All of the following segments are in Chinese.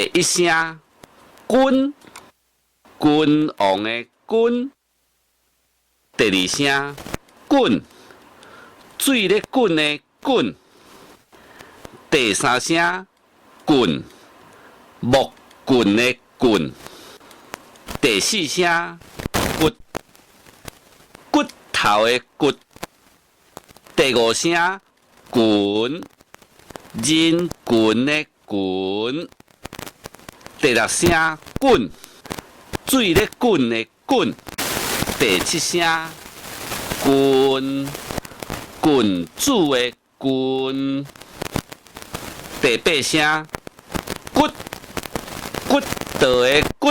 第一声君，君王的君。第二声滚，水咧滚的滚。第三声棍，木棍的棍。第四声骨，骨头的骨。第五声滚，人滚的滚。第六声滚，水咧滚的滚。第七声君，君主的君。第八声骨，骨头的骨。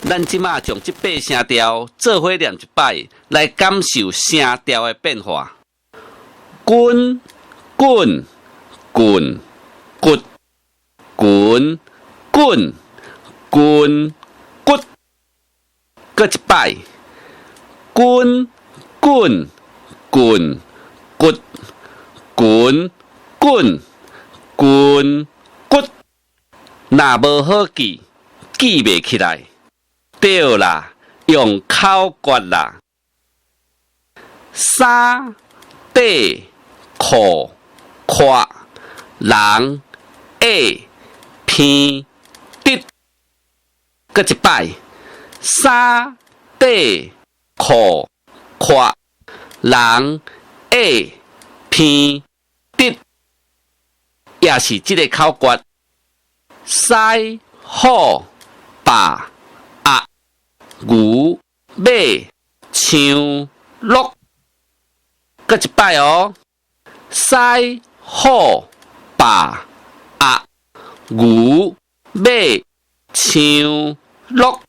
咱即马将这八声调做伙念一摆，来感受声调的变化。滚，滚，滚，骨，滚，滚，滚，骨。搁一摆，滚，滚，滚，骨，滚，滚，滚，骨。若无好记，记袂起来。对啦，用口诀啦。衫、底、裤、胯、人、下、偏、直。搁一摆。衫、底、裤、胯、人、下、偏、直，也是这个口诀。狮、虎、豹、鸭、牛、马、象、鹿。搁一摆哦，狮、虎、豹、鸭、牛、马、象、鹿。